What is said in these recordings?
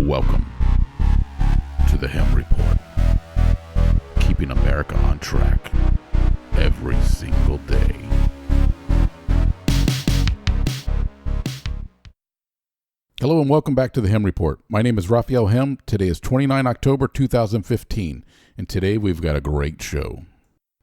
Welcome to the Hem Report, keeping America on track every single day. Hello and welcome back to the Hem Report. My name is Raphael Hem. Today is 29 October 2015, and today we've got a great show.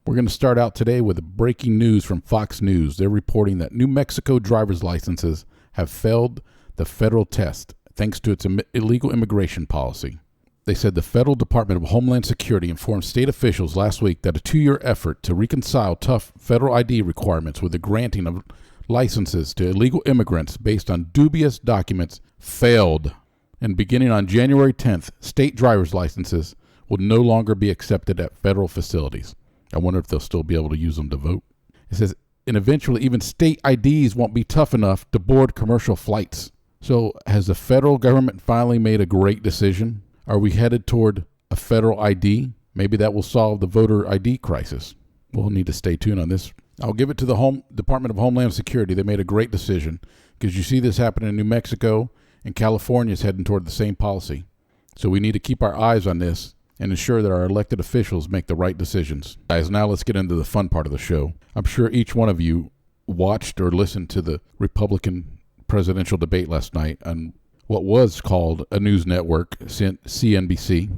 We're going to start out today with breaking news from Fox News. They're reporting that New Mexico driver's licenses have failed the federal test thanks to its illegal immigration policy. They said the Federal Department of Homeland Security informed state officials last week that a 2-year effort to reconcile tough federal ID requirements with the granting of licenses to illegal immigrants based on dubious documents failed. And beginning on January 10th, state driver's licenses will no longer be accepted at federal facilities. I wonder if they'll still be able to use them to vote. It says, and eventually even state IDs won't be tough enough to board commercial flights. So has the federal government finally made a great decision? Are we headed toward a federal ID? Maybe that will solve the voter ID crisis. We'll need to stay tuned on this. I'll give it to the Department of Homeland Security. They made a great decision because you see this happening in New Mexico, and California is heading toward the same policy. So we need to keep our eyes on this and ensure that our elected officials make the right decisions. Guys, now let's get into the fun part of the show. I'm sure each one of you watched or listened to the Republican presidential debate last night on what was called a news network, CNBC.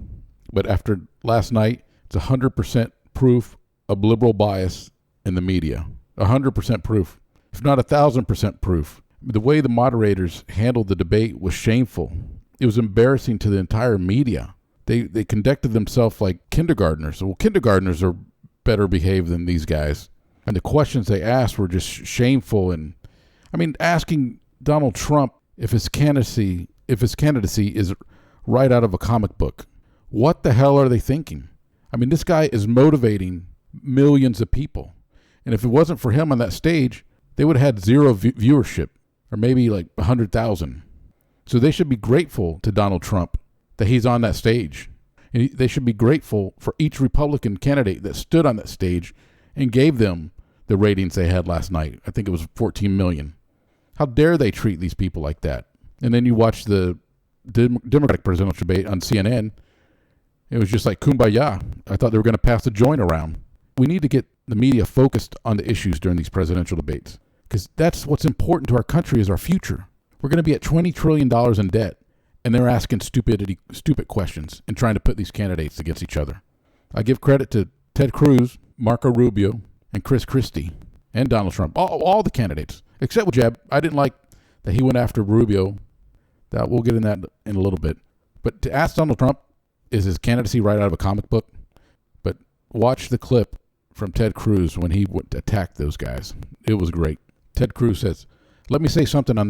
But after last night, it's 100% proof of liberal bias in the media. 100% proof, if not 1,000% proof. The way the moderators handled the debate was shameful. It was embarrassing to the entire media. They conducted themselves like kindergartners. Well, kindergartners are better behaved than these guys. And the questions they asked were just shameful. And I mean, asking Donald Trump if his candidacy is right out of a comic book. What the hell are they thinking? I mean, this guy is motivating millions of people. And if it wasn't for him on that stage, they would have had zero viewership, or maybe like 100,000. So they should be grateful to Donald Trump that he's on that stage. And they should be grateful for each Republican candidate that stood on that stage and gave them the ratings they had last night. I think it was 14 million. How dare they treat these people like that? And then you watch the Democratic presidential debate on CNN. It was just like kumbaya. I thought they were going to pass the joint around. We need to get the media focused on the issues during these presidential debates, because that's what's important to our country is our future. We're going to be at $20 trillion in debt, and they're asking stupid questions and trying to put these candidates against each other. I give credit to Ted Cruz, Marco Rubio, and Chris Christie, and Donald Trump, all the candidates, except with Jeb. I didn't like that he went after Rubio. That we'll get in that in a little bit. But to ask Donald Trump, is his candidacy right out of a comic book? But watch the clip from Ted Cruz when he went to attack those guys. It was great. Ted Cruz says, "Let me say something at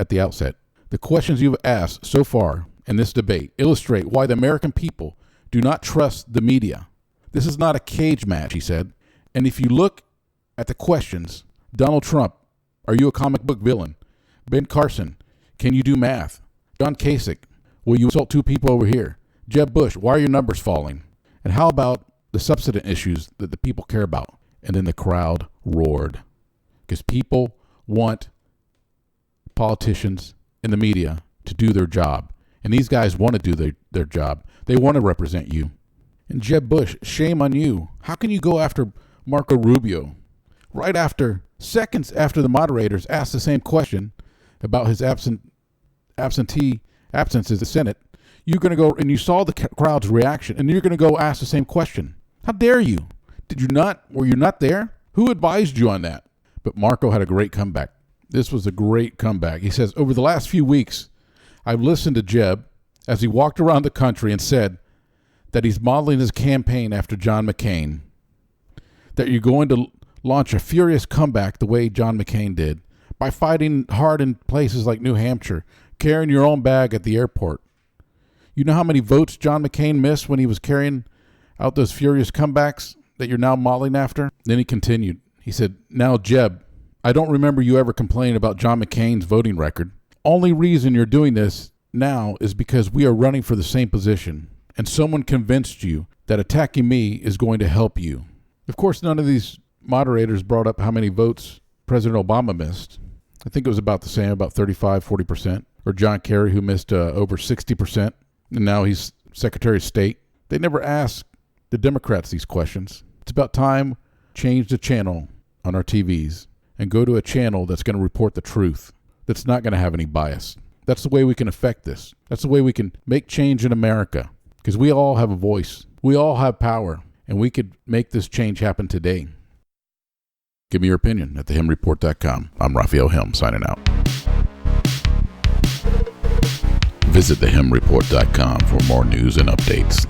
the outset. The questions you've asked so far in this debate illustrate why the American people do not trust the media. This is not a cage match," he said. "And if you look at the questions, Donald Trump, are you a comic book villain? Ben Carson, can you do math? John Kasich, will you insult two people over here? Jeb Bush, why are your numbers falling? And how about the substantive issues that the people care about?" And then the crowd roared, because people want politicians in the media to do their job. And these guys want to do their job. They want to represent you. And Jeb Bush, shame on you. How can you go after Marco Rubio right after, seconds after the moderators asked the same question about his absentee absence in the Senate? You're going to go, and you saw the crowd's reaction, and you're going to go ask the same question. How dare you? Were you not there? Who advised you on that? But Marco had a great comeback. This was a great comeback. He says, "Over the last few weeks, I've listened to Jeb as he walked around the country and said that he's modeling his campaign after John McCain, that you're going to launch a furious comeback the way John McCain did, by fighting hard in places like New Hampshire, carrying your own bag at the airport. You know how many votes John McCain missed when he was carrying out those furious comebacks that you're now modeling after?" Then he continued. He said, "Now, Jeb, I don't remember you ever complaining about John McCain's voting record. Only reason you're doing this now is because we are running for the same position, and someone convinced you that attacking me is going to help you." Of course, none of these moderators brought up how many votes President Obama missed. I think it was about the same, about 35, 40%. or John Kerry, who missed over 60%, and now he's Secretary of State. They never ask the Democrats these questions. It's about time change the channel on our TVs and go to a channel that's going to report the truth, that's not going to have any bias. That's the way we can affect this. That's the way we can make change in America, because we all have a voice. We all have power, and we could make this change happen today. Give me your opinion at thehemreport.com. I'm Raphael Helm, signing out. Visit thehemreport.com for more news and updates.